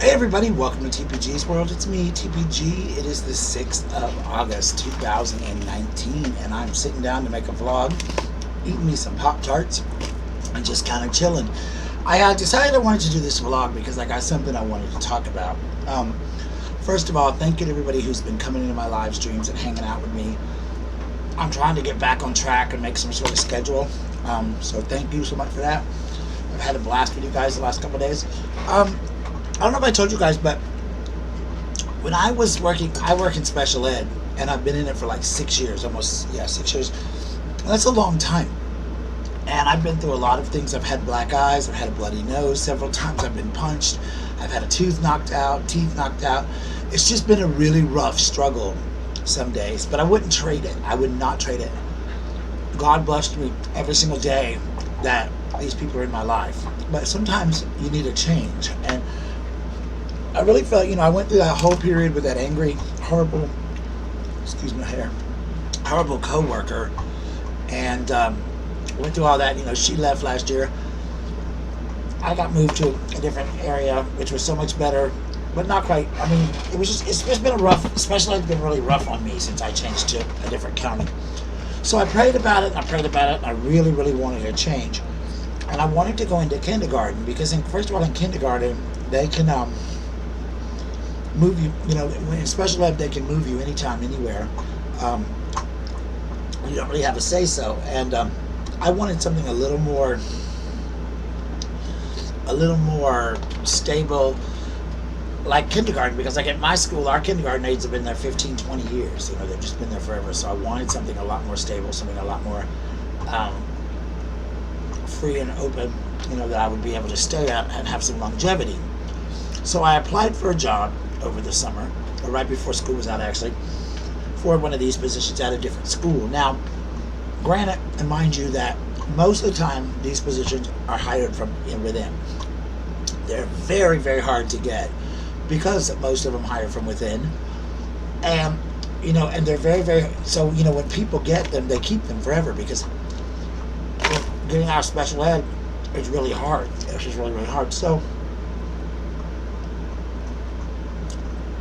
Hey everybody, welcome to TPG'S World. It's me, TPG. It is the 6th of August, 2019, and I'm sitting down to make a vlog, eating me some Pop-Tarts, and just kind of chilling. I decided I wanted to do this vlog because I got something I wanted to talk about. First of all, thank you to everybody who's been coming into my live streams and hanging out with me. I'm trying to get back on track and make some sort of schedule, so thank you so much for that. I've had a blast with you guys the last couple of days. I don't know if I told you guys, but when I was working, I work in special ed, and I've been in it for like 6 years, almost, 6 years. And that's a long time. And I've been through a lot of things. I've had black eyes, I've had a bloody nose several times, I've been punched, I've had a tooth knocked out, teeth knocked out. It's just been a really rough struggle some days, but I wouldn't trade it. I would not trade it. God blessed me every single day that these people are in my life. But sometimes you need a change. And I really felt, I went through that whole period with that angry, horrible, excuse my hair, horrible coworker, and went through all that. She left last year. I got moved to a different area, which was so much better, but not quite. I mean, it's just been a rough, especially it's been really rough on me since I changed to a different county. So I prayed about it, and I really, really wanted a change. And I wanted to go into kindergarten because, first of all, in kindergarten, they can move you, in special ed, they can move you anytime, anywhere. You don't really have a say-so. And I wanted something a little more stable, like kindergarten, because like at my school, our kindergarten aides have been there 15, 20 years. They've just been there forever. So I wanted something a lot more stable, something a lot more free and open, that I would be able to stay at and have some longevity. So I applied for a job over the summer, or right before school was out actually, for one of these positions at a different school. Now, granted, and mind you that most of the time these positions are hired from within. They're very, very hard to get because most of them hire from within. And, and they're very, very, so, when people get them, they keep them forever because getting out of special ed is really hard. It's just really, really hard. So,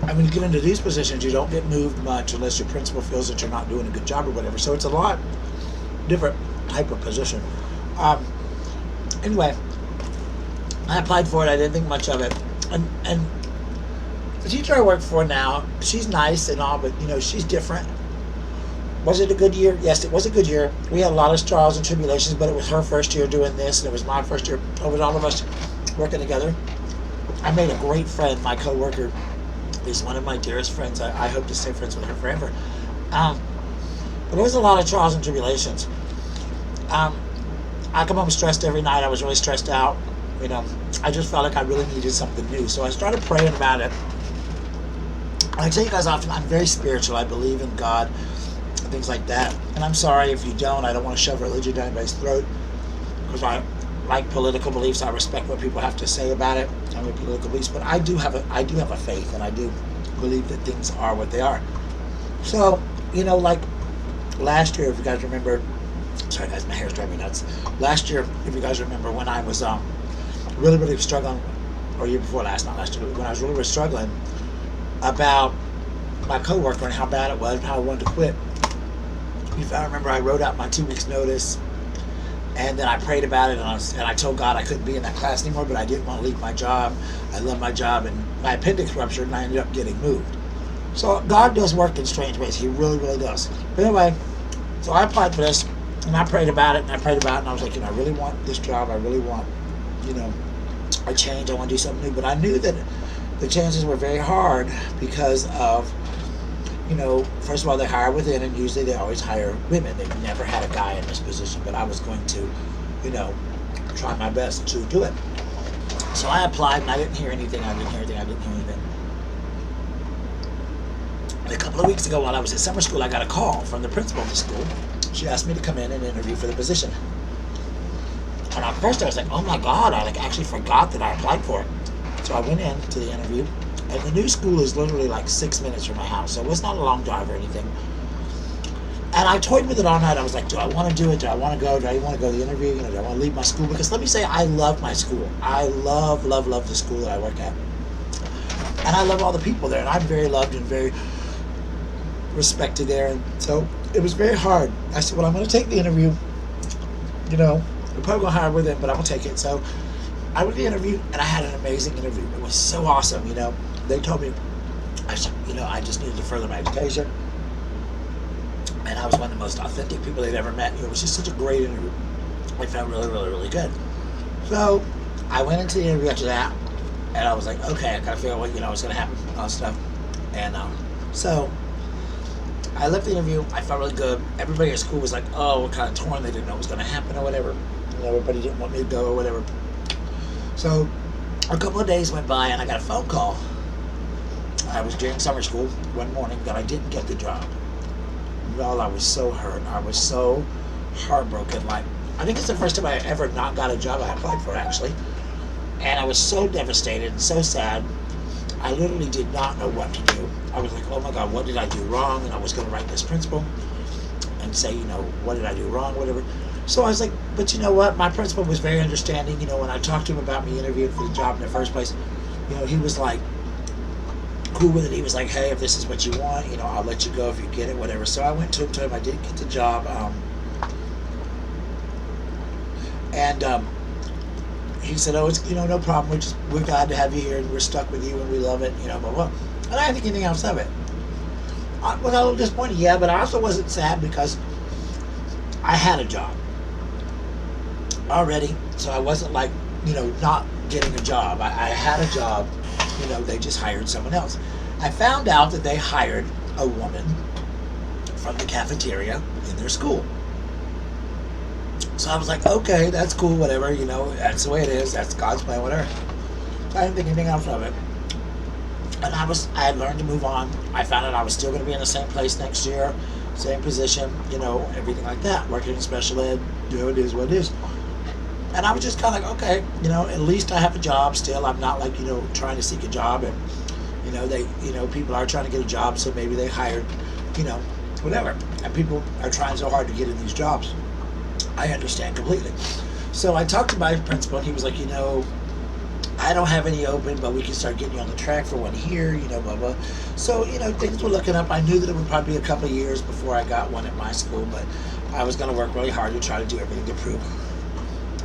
and when you get into these positions, you don't get moved much unless your principal feels that you're not doing a good job or whatever. So it's a lot different type of position. Anyway, I applied for it. I didn't think much of it. And the teacher I work for now, she's nice and all, but she's different. Was it a good year? Yes, it was a good year. We had a lot of trials and tribulations, but it was her first year doing this, and it was my first year. It was all of us working together. I made a great friend. My coworker is one of my dearest friends. I hope to stay friends with her forever. But there was a lot of trials and tribulations. I come home stressed every night. I was really stressed out. I just felt like I really needed something new. So I started praying about it. I tell you guys often, I'm very spiritual. I believe in God and things like that. And I'm sorry if you don't. I don't want to shove religion down anybody's throat because I like political beliefs. I respect what people have to say about it and their political beliefs. But I do have a faith, and I do believe that things are what they are. So, like last year, if you guys remember, sorry guys, my hair's driving me nuts. Last year, if you guys remember, when I was really, really struggling, or year before last, not last year, but when I was really, really struggling about my coworker and how bad it was and how I wanted to quit. If I remember, I wrote out my 2 weeks notice, and then I prayed about it, and I told God I couldn't be in that class anymore, but I didn't want to leave my job. I love my job, and my appendix ruptured, and I ended up getting moved. So God does work in strange ways. He really, really does. But anyway, so I applied for this, and I prayed about it, and I was like, I really want this job. I really want, a change. I want to do something new. But I knew that the chances were very hard because of, first of all, they hire within, and usually they always hire women. They've never had a guy in this position, but I was going to, try my best to do it. So I applied, and I didn't hear anything. And a couple of weeks ago, while I was at summer school, I got a call from the principal of the school. She asked me to come in and interview for the position. And at first I was like, oh my God, I actually forgot that I applied for it. So I went in to the interview, and the new school is literally like 6 minutes from my house, so it was not a long drive or anything. And I toyed with it all night. I was like, do I want to do it? Do I want to go? Do I want to go to the interview? Do I want to leave my school? Because let me say, I love my school. I love the school that I work at. And I love all the people there, and I'm very loved and very respected there. And so it was very hard. I said, well, I'm going to take the interview. You know, we're probably going to hire with him, but I'm going to take it. So I went to the interview, and I had an amazing interview. It was so awesome, you know. They told me, I said, you know, I just needed to further my education. And I was one of the most authentic people they'd ever met. You know, it was just such a great interview. I felt really, really, really good. So I went into the interview after that, and I was like, okay, I gotta figure out what, you know, was gonna happen, all that stuff. And so I left the interview. I felt really good. Everybody at school was like, oh, we're kind of torn. They didn't know what was gonna happen or whatever. You know, everybody didn't want me to go or whatever. So a couple of days went by, and I got a phone call. I was during summer school one morning that I didn't get the job. Well, I was so hurt. I was so heartbroken. Like, I think it's the first time I ever not got a job I applied for, actually. And I was so devastated and so sad. I literally did not know what to do. I was like, oh my God, what did I do wrong? And I was going to write this principal and say, you know, what did I do wrong, whatever. So I was like, but you know what? My principal was very understanding. You know, when I talked to him about me interviewing for the job in the first place, you know, he was like, cool with it. He was like, hey, if this is what you want, you know, I'll let you go if you get it, whatever. So I went to him, I did get the job. And he said, oh, it's, you know, no problem. We're glad to have you here, and we're stuck with you, and we love it, you know, blah, blah. And I didn't think anything else of it. I was a little disappointed, yeah, but I also wasn't sad because I had a job already. So I wasn't like, you know, not getting a job. I had a job. You know, they just hired someone else. I found out that they hired a woman from the cafeteria in their school. So I was like, okay, that's cool, whatever, you know, that's the way it is, that's God's plan, whatever. So I didn't think anything else of it. And I had learned to move on. I found out I was still going to be in the same place next year, same position, you know, everything like that, working in special ed, you know, it is what it is. And I was just kind of like, okay, you know, at least I have a job still. I'm not like, you know, trying to seek a job, and, you know, people are trying to get a job, so maybe they hired, you know, whatever. And people are trying so hard to get in these jobs. I understand completely. So I talked to my principal, and he was like, you know, I don't have any open, but we can start getting you on the track for one here, you know, blah, blah. So, you know, things were looking up. I knew that it would probably be a couple of years before I got one at my school, but I was going to work really hard to try to do everything to prove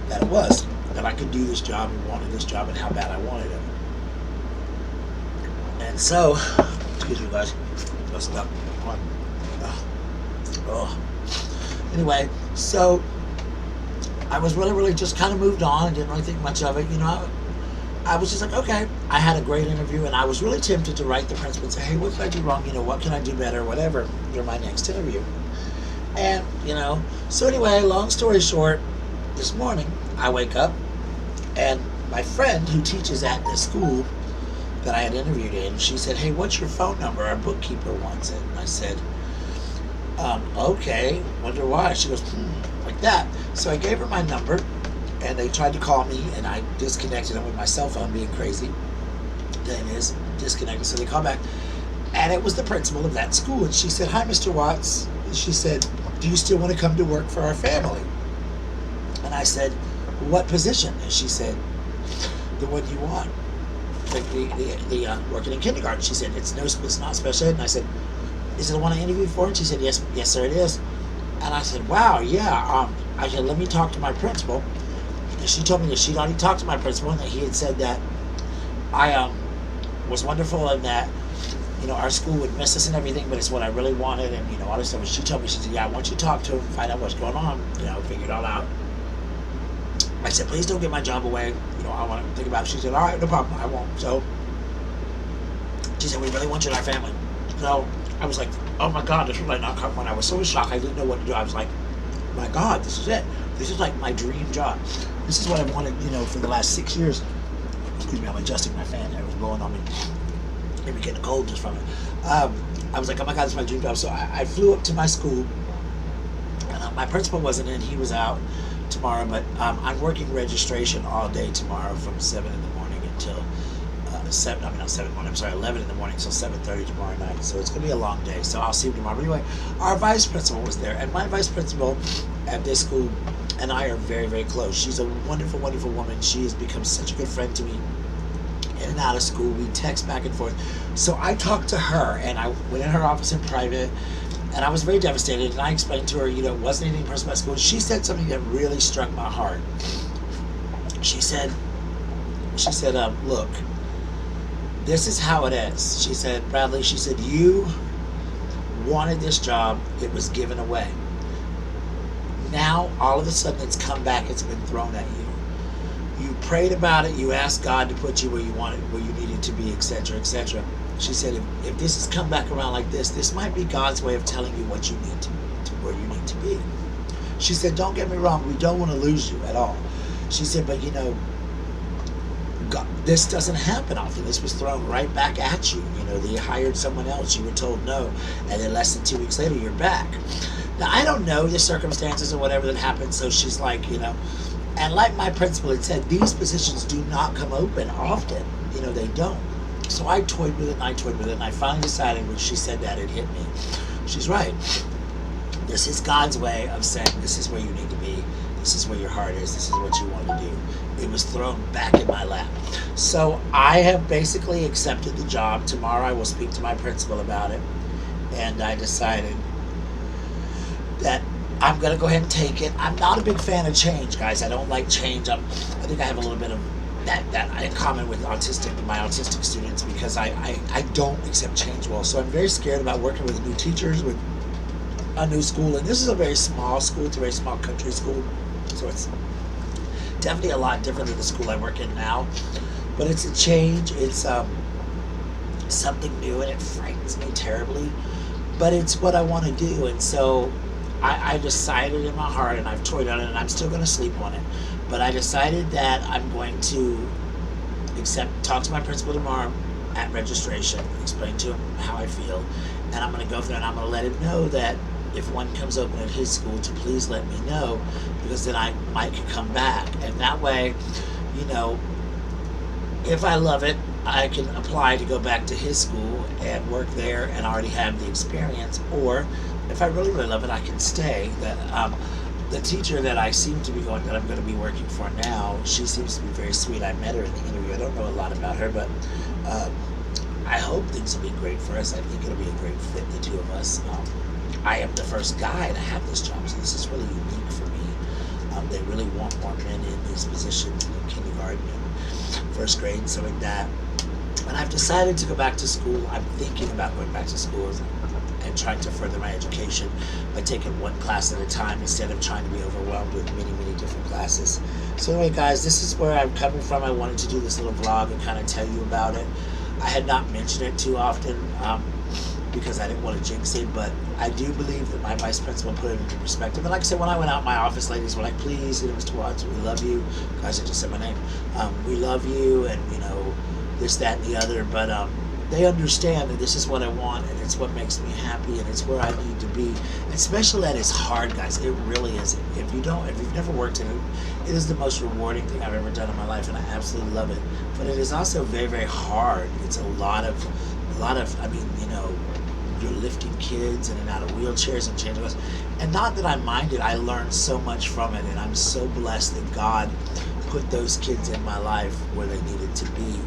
that it was, that I could do this job and wanted this job and how bad I wanted it. And so, excuse me guys, listen up. Anyway, so I was really just kind of moved on and didn't really think much of it. You know, I was just like, okay, I had a great interview, and I was really tempted to write the principal and say, hey, what did I do wrong? You know, what can I do better? Whatever, you're my next interview. And, you know, so anyway, long story short, this morning I wake up, and my friend who teaches at the school that I had interviewed in, she said, hey, what's your phone number? Our bookkeeper wants it. And I said, okay, wonder why. She goes, like that. So I gave her my number, and they tried to call me, and I disconnected them with my cell phone being crazy. Then it is disconnected, so they called back, and it was the principal of that school, and she said, hi, Mr. Watts. She said, do you still want to come to work for our family? And I said, what position? And she said, the one you want, the working in kindergarten. She said, it's not special ed. And I said, is it the one I interviewed for? And she said, yes, sir, it is. And I said, wow, yeah. I said, let me talk to my principal. And she told me that she'd already talked to my principal, and that he had said that I was wonderful, and that, you know, our school would miss us and everything, but it's what I really wanted, and, you know, all this stuff. And she told me, she said, yeah, I want you to talk to him, find out what's going on, you know, figure it all out. I said, please don't get my job away. You know, I want to think about it. She said, all right, no problem, I won't. So she said, we really want you in our family. So I was like, oh my God, this was like not when I was so shocked, I didn't know what to do. I was like, my God, this is it. This is like my dream job. This is what I've wanted, you know, for the last 6 years. Excuse me, I'm adjusting my fan. It was blowing on me. Maybe getting a cold just from it. I was like, oh my God, this is my dream job. So I flew up to my school, and my principal wasn't in. He was out tomorrow, but I'm working registration all day tomorrow from 7 in the morning until 11 in the morning until 7:30 tomorrow night. So it's going to be a long day. So I'll see him tomorrow. But anyway, our vice principal was there, and my vice principal at this school and I are very, very close. She's a wonderful, wonderful woman. She has become such a good friend to me. in and out of school. We text back and forth. So I talked to her, and I went in her office in private, and I was very devastated. And I explained to her, you know, it wasn't anything personal about school. She said something that really struck my heart. She said, look, this is how it is. She said, Bradley, she said, you wanted this job. It was given away. Now, all of a sudden, it's come back. It's been thrown at you. You prayed about it. You asked God to put you where you wanted, where you needed to be, etc., etc. She said, if this has come back around like this might be God's way of telling you what you need to where you need to be. She said, don't get me wrong. We don't want to lose you at all. She said, but you know, God, this doesn't happen often. This was thrown right back at you. You know, they hired someone else. You were told no. And then less than 2 weeks later, you're back. Now, I don't know the circumstances or whatever that happened. So she's like, you know, and like my principal had said, these positions do not come open often. You know, they don't. So I toyed with it and I toyed with it. And I finally decided when she said that, it hit me. She's right. This is God's way of saying, this is where you need to be. This is where your heart is. This is what you want to do. It was thrown back in my lap. So I have basically accepted the job. Tomorrow I will speak to my principal about it. And I decided that I'm going to go ahead and take it. I'm not a big fan of change, guys. I don't like change. I think I have a little bit of that in common with my autistic students, because I don't accept change well. So I'm very scared about working with new teachers, with a new school. And this is a very small school. It's a very small country school. So it's definitely a lot different than the school I work in now. But it's a change. It's something new, and it frightens me terribly. But it's what I want to do. And so I decided in my heart, and I've toyed on it, and I'm still going to sleep on it. But I decided that I'm going to talk to my principal tomorrow at registration, explain to him how I feel. And I'm going to go through and I'm going to let him know that if one comes open at his school, to please let me know, because then I might come back. And that way, you know, if I love it, I can apply to go back to his school and work there and already have the experience. Or if I really, really love it, I can stay. The teacher that I'm going to be working for now, she seems to be very sweet. I met her in the interview. I don't know a lot about her, but I hope things will be great for us. I think it'll be a great fit, the two of us. I am the first guy to have this job, so this is really unique for me. They really want more men in these positions in kindergarten and first grade and so like that. And I've decided to go back to school. I'm thinking about going back to school and trying to further my education by taking one class at a time instead of trying to be overwhelmed with many, many different classes. So anyway, guys, this is where I'm coming from. I wanted to do this little vlog and kind of tell you about it. I had not mentioned it too often because I didn't want to jinx it, but I do believe that my vice principal put it into perspective. And like I said, when I went out, my office ladies were like, please, you know, Mr. Watts, we love you. Guys, I just said my name. We love you, and, you know, this, that, and the other, but they understand that this is what I want, and it's what makes me happy, and it's where I need to be. And special ed is hard, guys. It really is. If you've never worked in it, it is the most rewarding thing I've ever done in my life, and I absolutely love it. But it is also very, very hard. It's a lot of, I mean, you know, you're lifting kids in and out of wheelchairs and changing us. And not that I minded, I learned so much from it, and I'm so blessed that God put those kids in my life where they needed to be,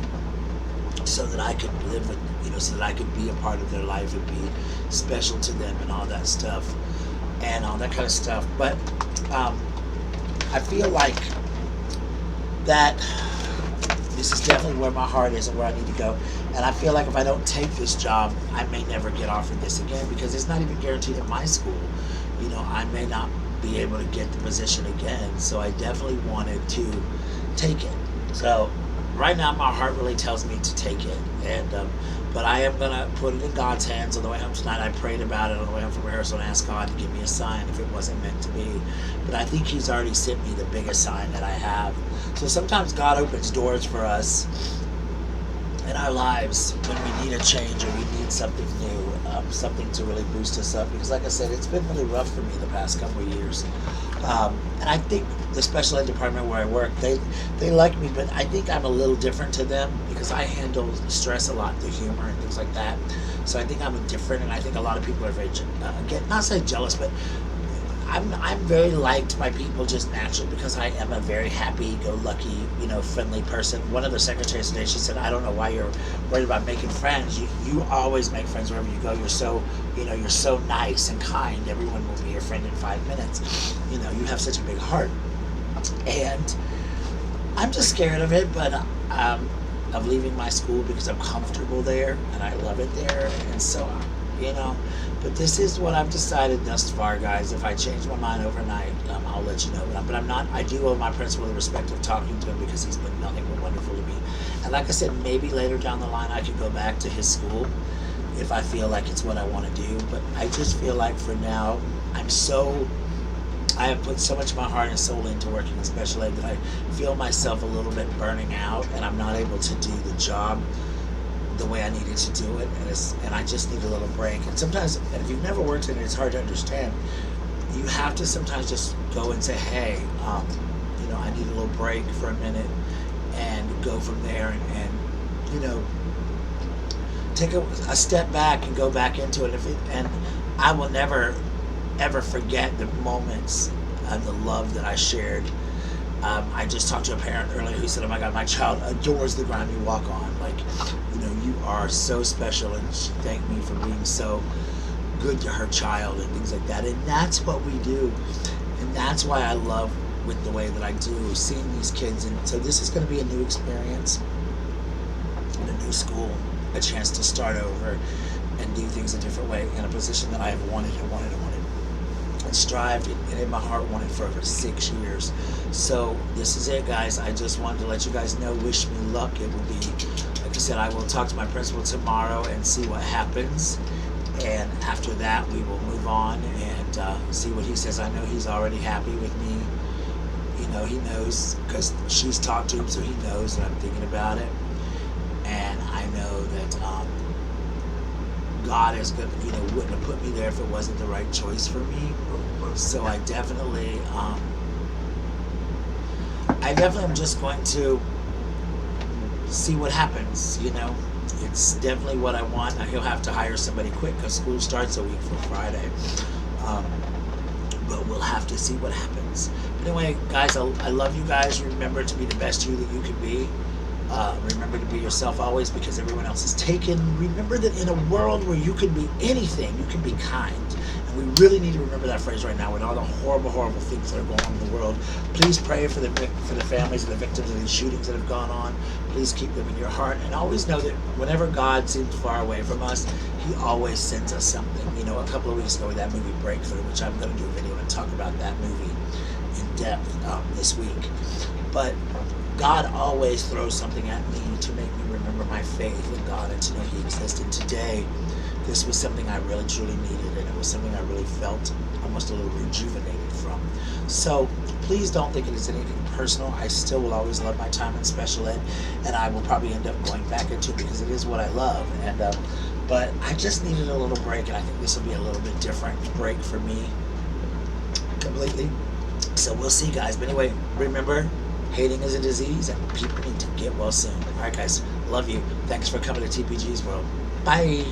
so that I could live with, you know, so that I could be a part of their life and be special to them and all that stuff and all that kind of stuff. But I feel like that this is definitely where my heart is and where I need to go. And I feel like if I don't take this job, I may never get offered this again, because it's not even guaranteed at my school. You know, I may not be able to get the position again. So I definitely wanted to take it. So right now, my heart really tells me to take it, and but I am gonna put it in God's hands. On the way home tonight, I prayed about it on the way home from rehearsal and asked God to give me a sign if it wasn't meant to be. But I think He's already sent me the biggest sign that I have. So sometimes God opens doors for us in our lives when we need a change or we need something new, something to really boost us up. Because like I said, it's been really rough for me the past couple of years. And I think the special ed department where I work, they like me, but I think I'm a little different to them because I handle stress a lot, the humor and things like that. So I think I'm different, and I think a lot of people are very, again, not say jealous, but I'm very liked by people just naturally because I am a very happy-go-lucky, friendly person. One of the secretaries today, she said, "I don't know why you're worried about making friends. You always make friends wherever you go. You're so nice and kind. Everyone will be your friend in 5 minutes. You have such a big heart." And I'm just scared of it, but of leaving my school because I'm comfortable there and I love it there, and so But this is what I've decided thus far, guys. If I change my mind overnight, I'll let you know. But I'm not. I do owe my principal the respect of talking to him because he's been nothing but wonderful to me. And like I said, maybe later down the line I could go back to his school if I feel like it's what I want to do. But I just feel like for now, I have put so much of my heart and soul into working in special ed that I feel myself a little bit burning out, and I'm not able to do the job the way I needed to do it, and I just need a little break. And sometimes, and if you've never worked in it, it's hard to understand. You have to sometimes just go and say, "Hey, I need a little break for a minute," and go from there, and take a step back and go back into it. And I will never ever forget the moments and the love that I shared. I just talked to a parent earlier who said, "Oh my God, my child adores the ground you walk on. Like, you are so special," and she thanked me for being so good to her child and things like that. And that's what we do, and that's why I love with the way that I do, seeing these kids. And so this is going to be a new experience in a new school, a chance to start over and do things a different way in a position that I have wanted and strived and in my heart wanted for over 6 years. So this is it, guys. I just wanted to let you guys know, wish me luck. It will be, like I said, I will talk to my principal tomorrow and see what happens, and after that we will move on and see what he says. I know he's already happy with me. He knows because she's talked to him, so he knows that I'm thinking about it, and I know that God is good, wouldn't have put me there if it wasn't the right choice for me. So I definitely am just going to see what happens. It's definitely what I want. Now he'll have to hire somebody quick because school starts a week from Friday. But we'll have to see what happens. But anyway, guys, I love you guys. Remember to be the best you that you can be. Remember to be yourself always, because everyone else is taken. Remember that in a world where you can be anything, you can be kind. And we really need to remember that phrase right now with all the horrible, horrible things that are going on in the world. Please pray for the families of the victims of these shootings that have gone on. Please keep them in your heart. And always know that whenever God seems far away from us, He always sends us something. A couple of weeks ago with that movie Breakthrough, which I'm going to do a video and talk about that movie in depth this week. But God always throws something at me to make me remember my faith in God and to know He exists. And today, this was something I really truly needed, and it was something I really felt almost a little rejuvenated from. So please don't think it is anything personal. I still will always love my time in special ed, and I will probably end up going back into it because it is what I love. And but I just needed a little break, and I think this will be a little bit different break for me completely. So we'll see, guys. But anyway, remember, hating is a disease, and people need to get well soon. All right, guys. Love you. Thanks for coming to TPG's World. Bye.